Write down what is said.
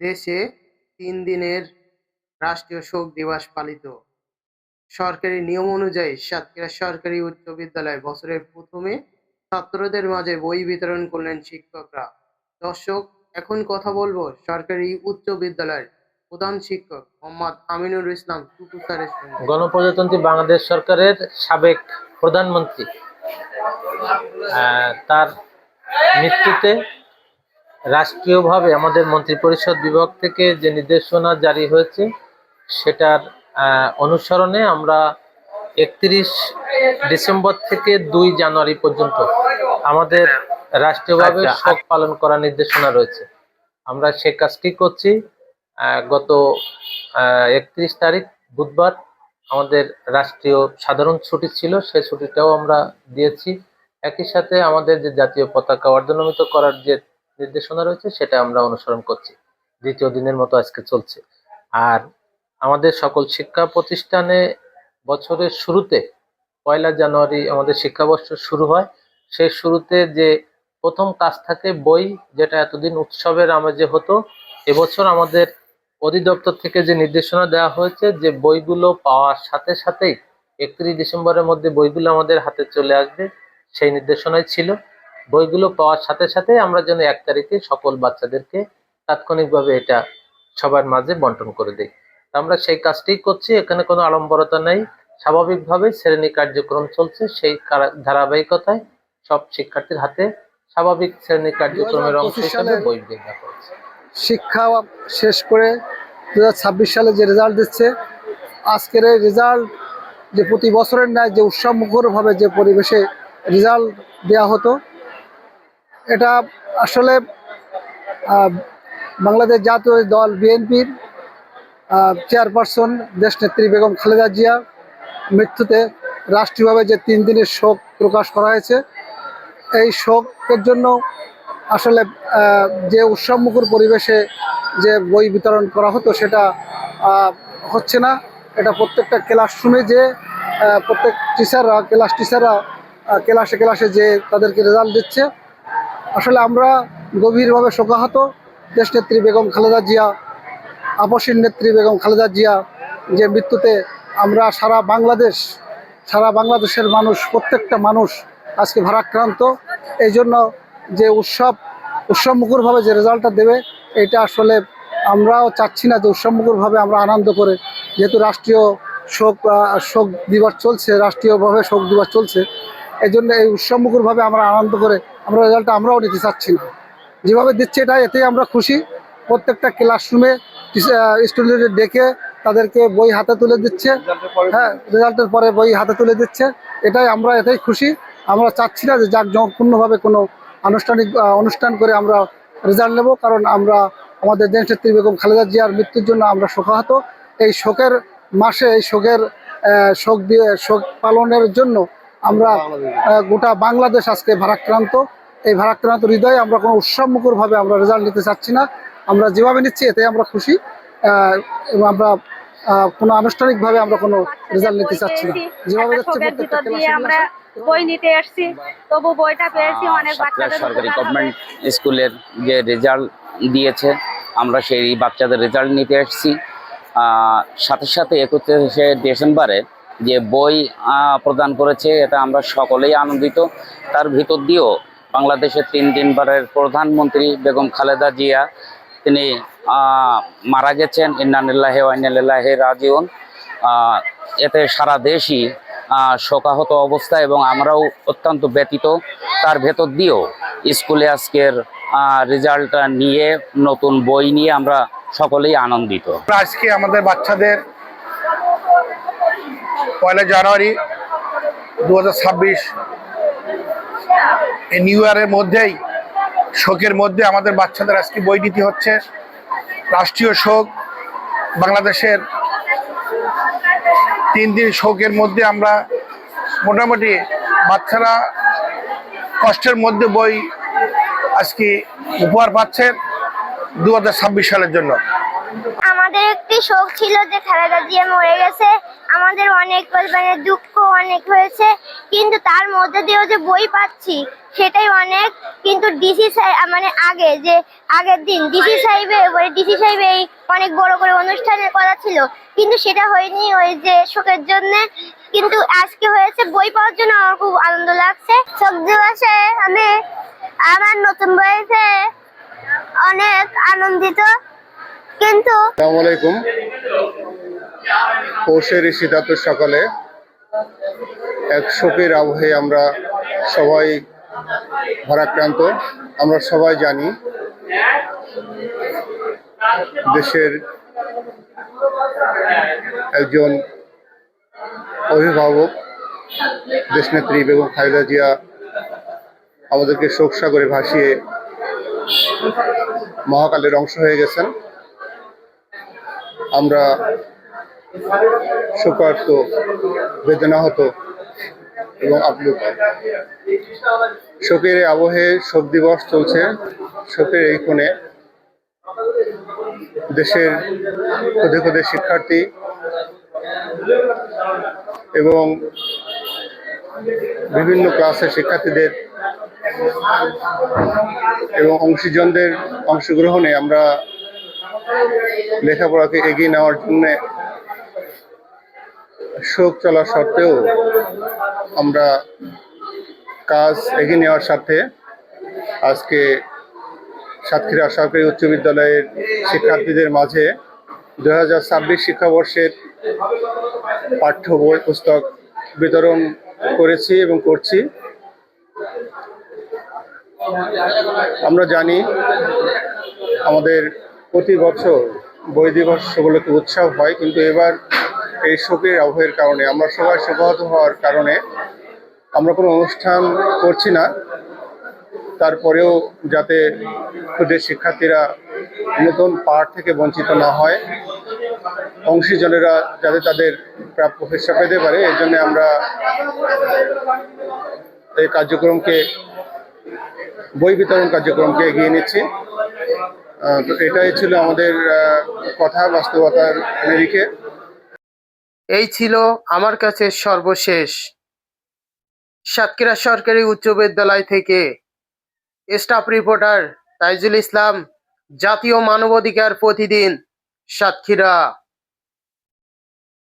দেশে ৩ দিনের রাষ্ট্রীয় শোক দিবস পালিত। সরকারি নিয়ম অনুযায়ী সাতক্ষীরা সরকারি উচ্চ বিদ্যালয় বছরের প্রথমে ছাত্রদের মাঝে বই বিতরণ করলেন শিক্ষকরা। দর্শক, এখন কথা বলবো সরকারি উচ্চ বিদ্যালয়ের প্রধান শিক্ষক মোহাম্মদ আমিনুল ইসলাম টুটু স্যারের সঙ্গে। গণপ্রজাতন্ত্রী বাংলাদেশ সরকারের সাবেক প্রধানমন্ত্রী তার মৃত্যুতে রাষ্ট্রীয়ভাবে আমাদের মন্ত্রিপরিষদ বিভাগ থেকে যে নির্দেশনা জারি হয়েছে সেটার অনুসরণে আমরা 31 ডিসেম্বর থেকে 2 জানুয়ারি পর্যন্ত আমাদের রাষ্ট্রীয়ভাবে শোক পালন করার নির্দেশনা রয়েছে। আমরা সে কাজটি করছি। গত 31 তারিখ বুধবার আমাদের রাষ্ট্রীয় সাধারণ ছুটি ছিল, সেই ছুটিটাও আমরা দিয়েছি। একই সাথে আমাদের যে জাতীয় পতাকা অর্ধনমিত করার যে নির্দেশনা রয়েছে সেটা আমরা অনুসরণ করছি। দ্বিতীয় দিনের মতো আজকে চলছে। আর আমাদের সকল শিক্ষা প্রতিষ্ঠানে বছরের শুরুতে 1 জানুয়ারি আমাদের শিক্ষাবর্ষ শুরু হয়। সেই শুরুতে যে প্রথম কাজ থাকে বই, যেটা এতদিন উৎসবের আমেজে হতো, এবছর আমাদের অধিদপ্তর থেকে যে নির্দেশনা দেওয়া হয়েছে যে বইগুলো পাওয়ার সাথে সাথেই 31 ডিসেম্বরের মধ্যে বইগুলো আমাদের হাতে চলে আসবে, সেই নির্দেশনাই ছিল। বইগুলো পাওয়ার সাথে সাথে আমরা যেন 1 তারিখে সকল বাচ্চাদেরকে তাৎক্ষণিকভাবে এটা সবার মাঝে বন্টন করে দিই। আমরা সেই কাজটি করছি। এখানে কোনো আড়ম্বরতা নেই, স্বাভাবিকভাবে শ্রেণী কার্যক্রম চলছে। সেই ধারাবাহিকতায় সব শিক্ষার্থীর হাতে স্বাভাবিক শ্রেণী কার্যক্রমের অংশ হিসেবে বই দেওয়া হচ্ছে। শিক্ষা শেষ করে 2026 সালে যে রেজাল্ট দিচ্ছে, আজকের এই রেজাল্ট যে প্রতি বছরের ন্যায় যে উৎসবমুখরভাবে যে পরিবেশে রেজাল্ট দেওয়া হতো, এটা আসলে বাংলাদেশ জাতীয় দল বিএনপির চেয়ারপারসন দেশনেত্রী বেগম খালেদা জিয়া মৃত্যুতে রাষ্ট্রীয়ভাবে যে 3 দিনের শোক প্রকাশ করা হয়েছে, এই শোকের জন্য আসলে যে উৎসবমুখর পরিবেশে যে বই বিতরণ করা হতো সেটা হচ্ছে না। এটা প্রত্যেকটা ক্লাসরুমে যে প্রত্যেক টিচাররা ক্লাসে যে তাদেরকে রেজাল্ট দিচ্ছে। আসলে আমরা গভীরভাবে শোকাহত। দেশনেত্রী বেগম খালেদা জিয়া, আপসীর নেত্রী বেগম খালেদা জিয়া যে মৃত্যুতে আমরা সারা বাংলাদেশের মানুষ, প্রত্যেকটা মানুষ আজকে ভারাক্রান্ত। এই জন্য যে উৎসবমুখরভাবে যে রেজাল্টটা দেবে, এটা আসলে আমরাও চাচ্ছি না যে উৎসবমুখরভাবে আমরা আনন্দ করে, যেহেতু রাষ্ট্রীয় শোক দিবস চলছে, রাষ্ট্রীয়ভাবে শোক দিবস চলছে, এই জন্য এই উৎসবমুখরভাবে আমরা আনন্দ করে আমরা রেজাল্টটা আমরাও নিতে চাচ্ছি না। যেভাবে দিচ্ছে এতেই আমরা খুশি। প্রত্যেকটা ক্লাসরুমে স্টুডেন্টদের ডেকে তাদেরকে বই হাতে তুলে দিচ্ছে, হ্যাঁ, রেজাল্টের পরে বই হাতে তুলে দিচ্ছে। এতেই খুশি। আমরা চাচ্ছি না যে জাঁকজমকপূর্ণভাবে কোনো আনুষ্ঠানিক অনুষ্ঠান করে আমরা রেজাল্ট নেব, কারণ আমরা আমাদের দেশনেত্রী বেগম খালেদা জিয়ার মৃত্যুর জন্য আমরা শোকাহত। এই শোকের মাসে এই শোক পালনের জন্য আমরা গোটা বাংলাদেশ আজকে ভারাক্রান্ত। এই ভারাক্রান্ত হৃদয়ে আমরা কোনো উৎসবমুখরভাবে আমরা রেজাল্ট নিতে চাচ্ছি না। আমরা যেভাবে নিচ্ছি এতে আমরা খুশি, এবং আমরা কোনো আনুষ্ঠানিকভাবে আমরা কোনো রেজাল্ট নিতে চাচ্ছি না। যেভাবে বই নিতে আসছি, তবু বইটা পেয়েছি অনেক বাচ্চাদের। সরকারি গভর্নমেন্ট স্কুলের যে রেজাল্ট দিয়েছে, আমরা সেই বাচ্চাদের রেজাল্ট নিতে আসছি। সাথে সাথে 31শে ডিসেম্বরে যে বই প্রদান করেছে, এটা আমরা সকলেই আনন্দিত। তার ভিতর দিয়েও বাংলাদেশের 3 দিনবারের প্রধানমন্ত্রী বেগম খালেদা জিয়া তিনি মারা গেছেন। ইন্না লিল্লাহি ওয়া ইন্না ইলাইহি রাজিউন। এতে সারা দেশই শোকাহত অবস্থা এবং আমরাও অত্যন্ত ব্যথিত। তার ভেতর দিয়েও স্কুলে আজকের রেজাল্টটা নিয়ে, নতুন বই নিয়ে আমরা সকলেই আনন্দিত। আজকে আমাদের বাচ্চাদের 1 জানুয়ারি 2026 এই নিউ ইয়ারের মধ্যেই, শোকের মধ্যে আমাদের বাচ্চাদের আজকে বই নিতে হচ্ছে। রাষ্ট্রীয় শোক, বাংলাদেশের 3 দিন শোকের মধ্যে আমরা মোটামুটি বাচ্চারা কষ্টের মধ্যে বই আজকে উপহার পাচ্ছেন 2026 সালের জন্য। আমার আমাদের একটি শোক ছিল যে খালেদা জিয়া মরে গেছে। আমাদের অনেক মানে দুঃখ অনেক হয়েছে, কিন্তু তার মধ্যে দিয়েও যে বই পাচ্ছি সেটাই অনেক। কিন্তু ডিসি মানে আগের দিন ডিসি সাহেব এই অনেক বড় করে অনুষ্ঠানের কথা ছিল, কিন্তু সেটা হয়নি ওই যে শোকের জন্য। কিন্তু আজকে হয়েছে, বই পাওয়ার জন্য আমার খুব আনন্দ লাগছে। শোক দিবসে আমি আমার নতুন বই পেয়ে অনেক আনন্দিত। কিন্তু আসসালামু আলাইকুম। পৌষের শীতার্ত সকালে এক শোকের আবহে আমরা সবাই ভারাক্রান্ত। আমরা সবাই জানি দেশের একজন অভিভাবক দেশনেত্রী বেগম খালেদা জিয়া আমাদেরকে শোক সাগরে ভাসিয়ে মহাকালের অংশ হয়ে গেছেন। আমরা শোকার্ত, বেদনাহত এবং আপ্লুত। শোকের আবহে শোক দিবস চলছে। শোকের এই কোণে দেশের ক্ষুদে ক্ষুদে শিক্ষার্থী এবং বিভিন্ন ক্লাসের শিক্ষার্থীদের এবং অংশীজনদের অংশগ্রহণে আমরা লেখাপড়াকে এগিয়ে নেওয়ার জন্য শোক চলা সত্ত্বেও আমরা কাজ এগিয়ে নেওয়ার সাথে আজকে সাতক্ষীরা সরকারি উচ্চ বিদ্যালয়ের শিক্ষার্থীদের মাঝে 2026 শিক্ষাবর্ষের পাঠ্য বই পুস্তক বিতরণ করেছি এবং করছি। আমরা জানি আমাদের প্রতি বছর বই দিবস উপলক্ষে উৎসব হয়, কিন্তু এবার এই শোকের আবহের কারণে আমরা সবাই শোকাহত হওয়ার কারণে আমরা কোনো অনুষ্ঠান করছি না। তারপরেও যাতে ক্ষুদে শিক্ষার্থীরা নতুন পাঠ থেকে বঞ্চিত না হয়, অংশীজনেরা যাতে তাদের প্রাপ্য হিস্সা পেতে পারে, এই জন্য আমরা এই কার্যক্রমকে, বই বিতরণ কার্যক্রমকে এগিয়ে নিচ্ছি। তো এটাই ছিল আমাদের কথা বাস্তবতার নিরিখে। এই ছিল আমার কাছে সর্বশেষ। সাতক্ষীরা সরকারি উচ্চ বিদ্যালয় থেকে স্টাফ রিপোর্টার তাইজুল ইসলাম, জাতীয় মানবাধিকার প্রতিদিন, সাতক্ষীরা।